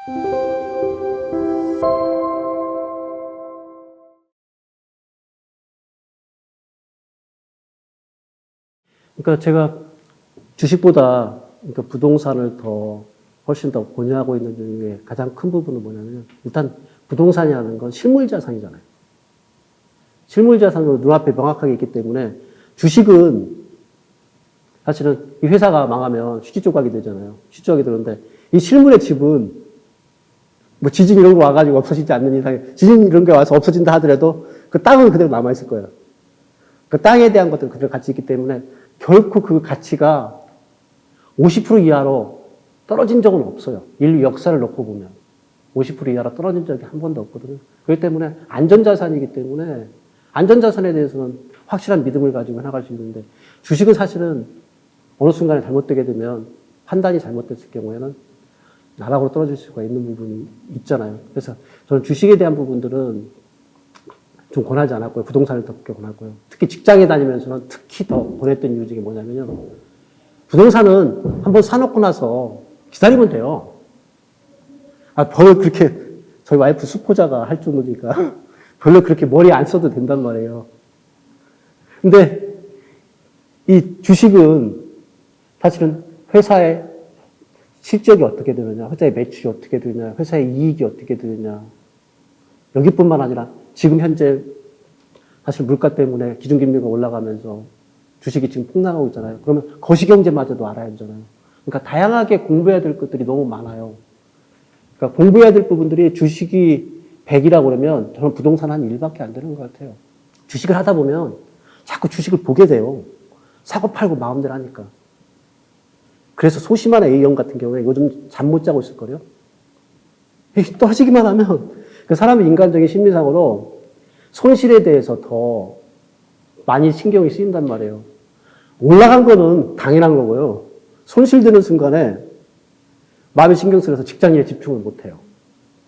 그러니까 제가 주식보다 그러니까 부동산을 훨씬 더 권유하고 있는 중에 가장 큰 부분은 뭐냐면 일단 부동산이라는 건 실물 자산이잖아요. 실물 자산으로 눈앞에 명확하게 있기 때문에 주식은 사실은 이 회사가 망하면 휴지 조각이 되잖아요. 휴지 조각이 되는데 이 실물의 집은 뭐 지진 이런 거 와가지고 없어지지 않는 이상에 지진 이런 게 와서 없어진다 하더라도 그 땅은 그대로 남아있을 거예요. 그 땅에 대한 것들은 그대로 가치 있기 때문에 결코 그 가치가 50% 이하로 떨어진 적은 없어요. 인류 역사를 놓고 보면. 50% 이하로 떨어진 적이 한 번도 없거든요. 그렇기 때문에 안전자산이기 때문에 안전자산에 대해서는 확실한 믿음을 가지고 나갈 수 있는데 주식은 사실은 어느 순간에 잘못되게 되면 판단이 잘못됐을 경우에는 나락으로 떨어질 수가 있는 부분이 있잖아요. 그래서 저는 주식에 대한 부분들은 좀 권하지 않았고요. 부동산을 더 권하고요. 특히 직장에 다니면서는 특히 더 권했던 이유 중에 뭐냐면요. 부동산은 한번 사놓고 나서 기다리면 돼요. 별로 그렇게 저희 와이프 수포자가 할 정도니까 별로 그렇게 머리 안 써도 된단 말이에요. 근데 이 주식은 사실은 회사의 실적이 어떻게 되느냐, 회사의 매출이 어떻게 되느냐, 회사의 이익이 어떻게 되느냐, 여기뿐만 아니라 지금 현재 사실 물가 때문에 기준금리가 올라가면서 주식이 지금 폭락하고 있잖아요. 그러면 거시경제마저도 알아야 되잖아요. 그러니까 다양하게 공부해야 될 것들이 너무 많아요. 그러니까 공부해야 될 부분들이 주식이 100이라고 그러면 저는 부동산 한 1밖에 안 되는 것 같아요. 주식을 하다 보면 자꾸 주식을 보게 돼요. 사고 팔고 마음대로 하니까. 그래서 소심한 A형 같은 경우에 요즘 잠 못 자고 있을 거예요. 떨어지기만 하면 그 사람의 인간적인 심리상으로 손실에 대해서 더 많이 신경이 쓰인단 말이에요. 올라간 거는 당연한 거고요. 손실되는 순간에 마음이 신경 쓰여서 직장일에 집중을 못 해요.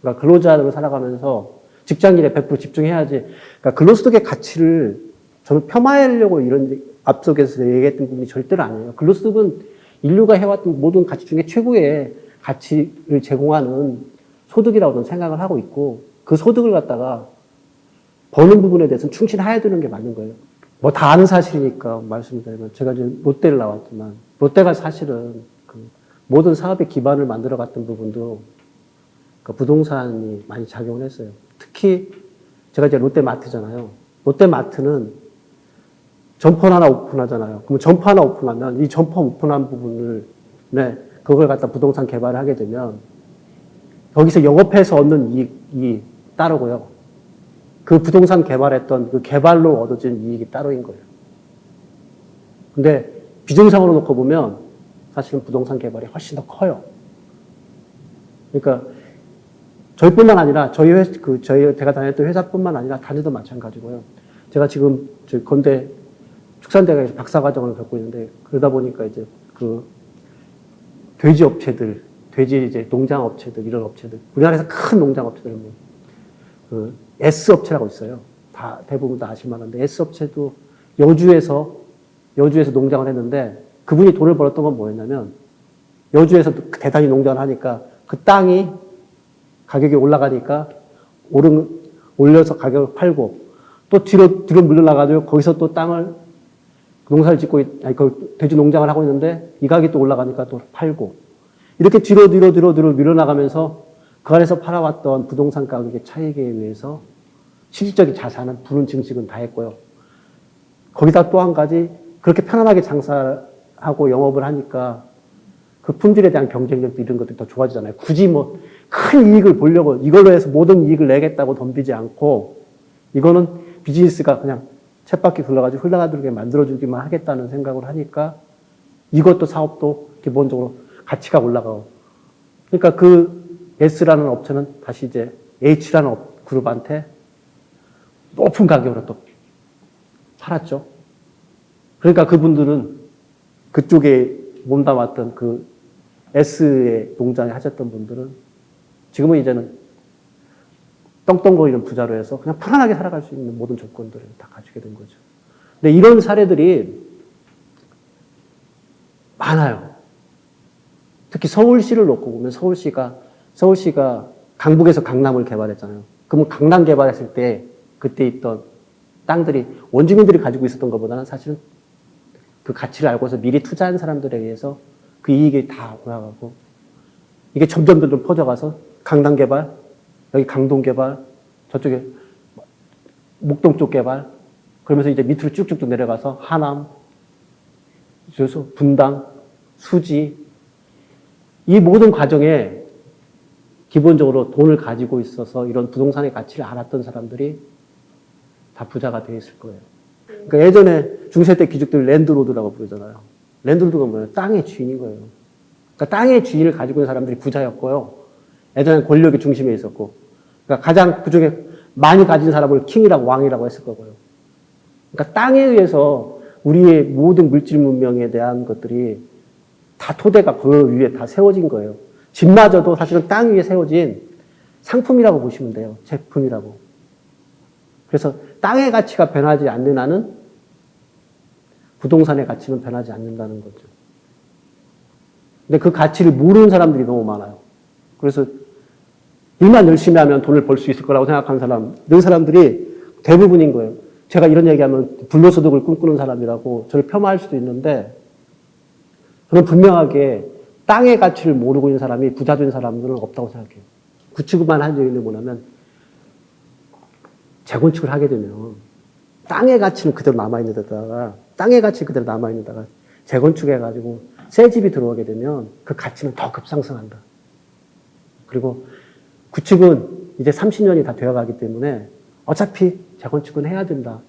그러니까 근로자로 살아가면서 직장일에 100% 집중해야지. 그러니까 근로소득의 가치를 저는 폄하하려고 이런 앞쪽에서 얘기했던 부분이 절대로 아니에요. 근로소득은 인류가 해왔던 모든 가치 중에 최고의 가치를 제공하는 소득이라고 저는 생각을 하고 있고 그 소득을 갖다가 버는 부분에 대해서는 충실해야 되는 게 맞는 거예요. 뭐 다 아는 사실이니까 말씀드리면 제가 이제 롯데를 나왔지만 롯데가 사실은 그 모든 사업의 기반을 만들어갔던 부분도 그 부동산이 많이 작용을 했어요. 특히 제가 이제 롯데마트잖아요. 롯데마트는 점포 하나 오픈하잖아요. 그럼 점포 하나 오픈하면 이 점포 오픈한 부분을 그걸 갖다 부동산 개발을 하게 되면 여기서 영업해서 얻는 이익이 따르고요. 그 부동산 개발했던 그 개발로 얻어진 이익이 따로인 거예요. 근데 비중상으로 놓고 보면 사실은 부동산 개발이 훨씬 더 커요. 그러니까 저희뿐만 아니라 제가 다녔던 회사뿐만 아니라 단지도 마찬가지고요. 제가 지금 저희 건대 축산대학에서 박사과정을 겪고 있는데 그러다 보니까 이제 그 돼지 업체들, 돼지 이제 농장 업체들 이런 업체들 우리나라에서 큰 농장 업체들 그 S 업체라고 있어요. 다 대부분 다 아실 만한데 S 업체도 여주에서 농장을 했는데 그분이 돈을 벌었던 건 뭐였냐면 여주에서 대단히 농장을 하니까 그 땅이 가격이 올라가니까 올려서 가격을 팔고 또 뒤로 물러나가지고 거기서 또 땅을 농사를 짓고 그 돼지 농장을 하고 있는데 이 가격이 또 올라가니까 또 팔고 이렇게 뒤로 밀어나가면서 그 안에서 팔아왔던 부동산 가격의 차익에 의해서 실질적인 자산은 부는 증식은 다 했고요. 거기다 또 한 가지 그렇게 편안하게 장사하고 영업을 하니까 그 품질에 대한 경쟁력도 이런 것들이 더 좋아지잖아요. 굳이 뭐 큰 이익을 보려고 이걸로 해서 모든 이익을 내겠다고 덤비지 않고 이거는 비즈니스가 그냥 쳇바퀴 굴러가지고 흘러가도록 만들어주기만 하겠다는 생각을 하니까 이것도 사업도 기본적으로 가치가 올라가고 그러니까 그 S라는 업체는 다시 이제 H라는 그룹한테 높은 가격으로 또 팔았죠. 그러니까 그분들은 그쪽에 몸담았던 그 S의 농장에 하셨던 분들은 지금은 이제는 떵떵거리는 부자로 해서 그냥 편안하게 살아갈 수 있는 모든 조건들을 다 가지게 된 거죠. 근데 이런 사례들이 많아요. 특히 서울시를 놓고 보면 서울시가 서울시가 강북에서 강남을 개발했잖아요. 그러면 강남 개발했을 때 그때 있던 땅들이 원주민들이 가지고 있었던 것보다는 사실은 그 가치를 알고서 미리 투자한 사람들에 의해서 그 이익이 다 올라가고 이게 점점 퍼져가서 강남 개발, 여기 강동 개발, 저쪽에 목동 쪽 개발, 그러면서 이제 밑으로 쭉쭉쭉 내려가서 하남, 그래서 분당, 수지, 이 모든 과정에 기본적으로 돈을 가지고 있어서 이런 부동산의 가치를 알았던 사람들이 다 부자가 되어 있을 거예요. 그러니까 예전에 중세대 귀족들 랜드로드라고 부르잖아요. 랜드로드가 뭐예요? 땅의 주인인 거예요. 그러니까 땅의 주인을 가지고 있는 사람들이 부자였고요. 예전에 권력의 중심에 있었고, 그러니까 가장 그중에 많이 가진 사람을 킹이라고 왕이라고 했을 거고요. 그러니까 땅에 의해서 우리의 모든 물질 문명에 대한 것들이 다 토대가 그 위에 다 세워진 거예요. 집마저도 사실은 땅 위에 세워진 상품이라고 보시면 돼요. 제품이라고. 그래서 땅의 가치가 변하지 않는 한은 부동산의 가치는 변하지 않는다는 거죠. 근데 그 가치를 모르는 사람들이 너무 많아요. 그래서 일만 열심히 하면 돈을 벌 수 있을 거라고 생각하는 사람, 이런 사람들이 대부분인 거예요. 제가 이런 얘기하면 불로소득을 꿈꾸는 사람이라고 저를 폄하할 수도 있는데 저는 분명하게 땅의 가치를 모르고 있는 사람이 부자 된 사람들은 없다고 생각해요. 구축만 한 적이 있는 뭐냐면 재건축을 하게 되면 땅의 가치는 그대로 남아있는 데다가 땅의 가치 그대로 남아있는 데다가 재건축해가지고 새 집이 들어오게 되면 그 가치는 더 급상승한다. 그리고 구축은 이제 30년이 다 되어가기 때문에 어차피 재건축은 해야 된다.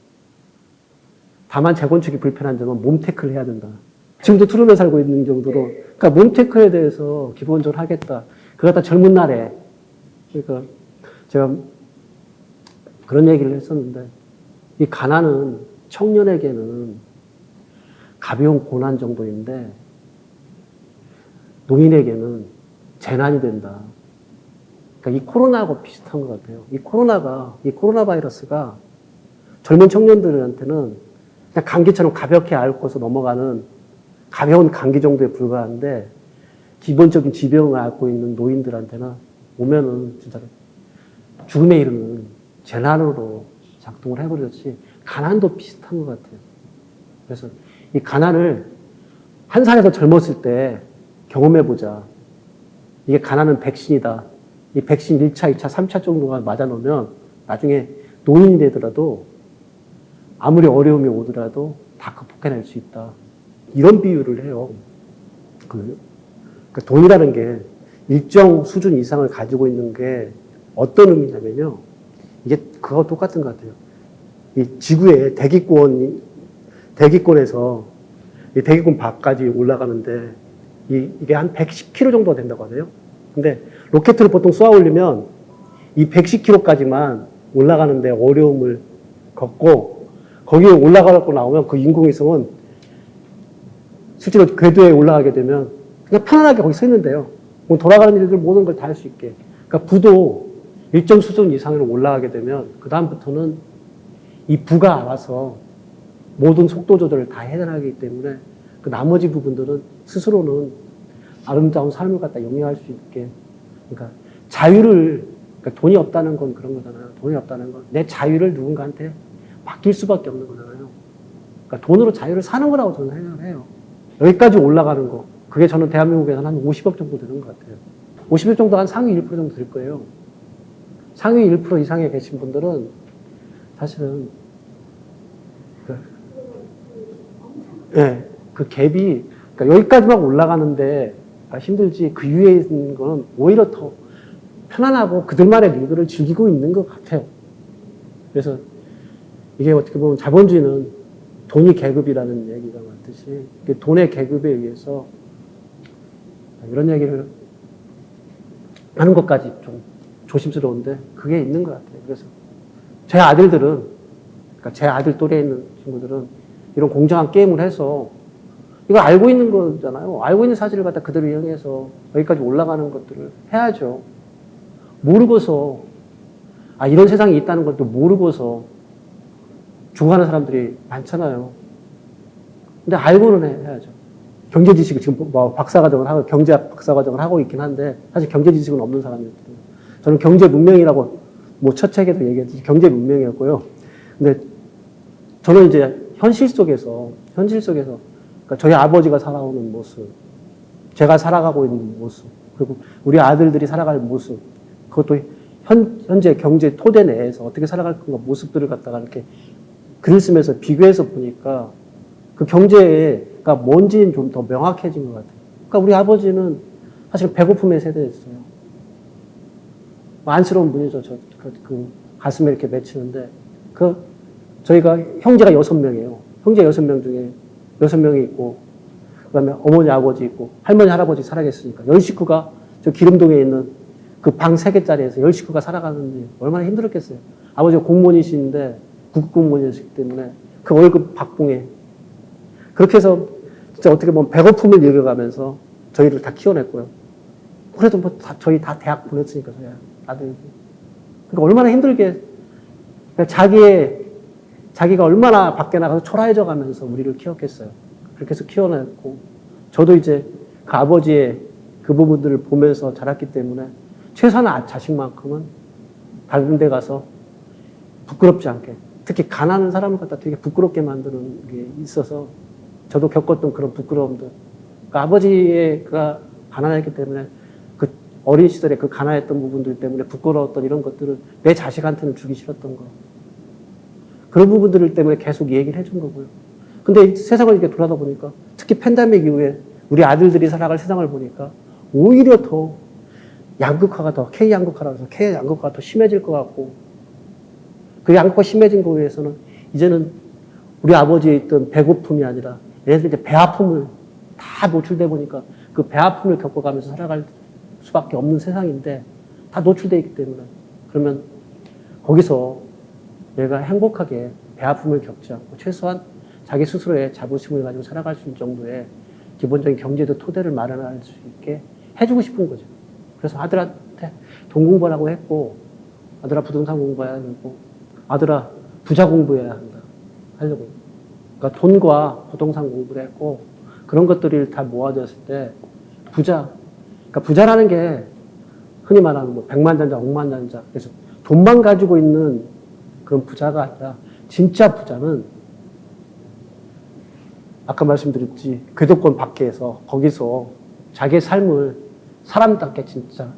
다만 재건축이 불편한 점은 몸테크를 해야 된다. 지금도 투룸에 살고 있는 정도로, 그러니까 몸테크에 대해서 기본적으로 하겠다. 그거 다 젊은 날에, 그러니까 제가 그런 얘기를 했었는데, 이 가난은 청년에게는 가벼운 고난 정도인데, 노인에게는 재난이 된다. 그러니까 이 코로나하고 비슷한 것 같아요. 이 코로나 바이러스가 젊은 청년들한테는 그냥 감기처럼 가볍게 앓고서 넘어가는 가벼운 감기 정도에 불과한데 기본적인 지병을 앓고 있는 노인들한테는 오면은 진짜 죽음에 이르는 재난으로 작동을 해버렸지 가난도 비슷한 것 같아요. 그래서 이 가난을 한 살에서 젊었을 때 경험해보자. 이게 가난은 백신이다. 이 백신 1차, 2차, 3차 정도가 맞아놓으면 나중에 노인이 되더라도 아무리 어려움이 오더라도 다 극복해낼 수 있다. 이런 비유를 해요. 그러니까 돈이라는 게 일정 수준 이상을 가지고 있는 게 어떤 의미냐면요. 이게 그거 똑같은 것 같아요. 이 지구의 대기권에서 이 대기권 밖까지 올라가는데 이게 한 110km 정도가 된다고 하네요. 근데 로켓을 보통 쏘아 올리면 이 110km까지만 올라가는데 어려움을 겪고 거기에 올라가고 나오면 그 인공위성은 실제로 궤도에 올라가게 되면 그냥 편안하게 거기 서 있는데요. 돌아가는 일들 모든 걸 다 할 수 있게. 그러니까 부도 일정 수준 이상으로 올라가게 되면 그 다음부터는 이 부가 알아서 모든 속도 조절을 다 해결하기 때문에 그 나머지 부분들은 스스로는 아름다운 삶을 갖다 영위할 수 있게. 그러니까 그러니까 돈이 없다는 건 그런 거잖아요. 돈이 없다는 건 내 자유를 누군가한테 맡길 수밖에 없는 거잖아요. 그러니까 돈으로 자유를 사는 거라고 저는 생각을 해요. 여기까지 올라가는 거. 그게 저는 대한민국에서는 한 50억 정도 되는 것 같아요. 50억 정도 한 상위 1% 정도 될 거예요. 상위 1% 이상에 계신 분들은 사실은 그 갭이 그러니까 여기까지만 올라가는데 힘들지 그 위에 있는 거는 오히려 더 편안하고 그들만의 리그를 즐기고 있는 것 같아요. 그래서 이게 어떻게 보면 자본주의는 돈이 계급이라는 얘기가 많듯이 돈의 계급에 의해서 이런 얘기를 하는 것까지 좀 조심스러운데 그게 있는 것 같아요. 그래서 제 아들들은 그러니까 제 아들 또래에 있는 친구들은 이런 공정한 게임을 해서 이거 알고 있는 거잖아요. 알고 있는 사실을 갖다 그대로 이용해서 여기까지 올라가는 것들을 해야죠. 모르고서 이런 세상이 있다는 것도 모르고서 죽어가는 사람들이 많잖아요. 근데 알고는 해야죠. 경제 지식을 지금 뭐 박사과정을 하고 경제학 박사과정을 하고 있긴 한데 사실 경제 지식은 없는 사람이었거든요. 저는 경제 문명이라고 뭐 첫 책에도 얘기했듯이 경제 문명이었고요. 근데 저는 이제 현실 속에서 그러니까 저희 아버지가 살아오는 모습, 제가 살아가고 있는 모습, 그리고 우리 아들들이 살아갈 모습, 그것도 현재 경제 토대 내에서 어떻게 살아갈 건가 모습들을 갖다가 이렇게 글을 쓰면서 비교해서 보니까 그 경제가 뭔지는 좀 더 명확해진 것 같아요. 그러니까 우리 아버지는 사실 배고픔의 세대였어요. 안쓰러운 분이죠. 그 가슴에 이렇게 맺히는데, 저희가 형제가 6명이에요. 형제 6명 중에 6명이 있고, 그 다음에 어머니, 아버지 있고, 할머니, 할아버지 살아계시니까, 10식구가 저 기름동에 있는 그 방 3개짜리에서 10식구가 살아가는데 얼마나 힘들었겠어요. 아버지가 공무원이신데, 국공무원이시기 때문에 그 월급 박봉에. 그렇게 해서 진짜 어떻게 보면 배고픔을 이겨가면서 저희를 다 키워냈고요. 그래도 뭐 저희 다 대학 보냈으니까, 저희 아들. 그러니까 얼마나 힘들게, 자기가 얼마나 밖에 나가서 초라해져 가면서 우리를 키웠겠어요. 그렇게 해서 키워냈고, 저도 이제 그 아버지의 그 부분들을 보면서 자랐기 때문에 최소한 자식만큼은 다른 데 가서 부끄럽지 않게, 특히 가난한 사람을 갖다 되게 부끄럽게 만드는 게 있어서 저도 겪었던 그런 부끄러움들. 그러니까 아버지가 가난했기 때문에 그 어린 시절에 그 가난했던 부분들 때문에 부끄러웠던 이런 것들을 내 자식한테는 주기 싫었던 거. 그런 부분들 때문에 계속 얘기를 해준 거고요. 근데 세상을 이렇게 돌아다 보니까 특히 팬데믹 이후에 우리 아들들이 살아갈 세상을 보니까 오히려 더 K양극화라고 해서 K양극화가 더 심해질 것 같고, 그 양극화가 심해진 거에 의해서는 이제는 우리 아버지에 있던 배고픔이 아니라 얘네들 이제 배아픔을 다 노출돼 보니까 그 배아픔을 겪어가면서 살아갈 수밖에 없는 세상인데 다 노출돼 있기 때문에, 그러면 거기서 내가 행복하게 배아픔을 겪지 않고 최소한 자기 스스로의 자부심을 가지고 살아갈 수 있는 정도의 기본적인 경제적 토대를 마련할 수 있게 해주고 싶은 거죠. 그래서 아들한테 돈 공부하라고 했고, 아들아 부동산 공부해야 되고, 아들아 부자 공부해야 한다 하려고. 그러니까 돈과 부동산 공부를 했고, 그런 것들이 다 모아졌을 때 그러니까 부자라는 게 흔히 말하는 뭐 백만장자, 억만장자, 그래서 돈만 가지고 있는 그런 부자가 아니라 진짜 부자는 아까 말씀드렸지, 궤도권 밖에서 거기서 자기의 삶을 사람답게 진짜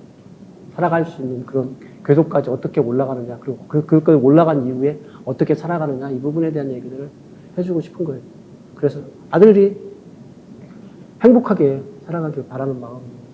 살아갈 수 있는 그런 궤도까지 어떻게 올라가느냐, 그리고 그까지 올라간 이후에 어떻게 살아가느냐, 이 부분에 대한 얘기들을 해주고 싶은 거예요. 그래서 아들이 행복하게 살아가길 바라는 마음입니다.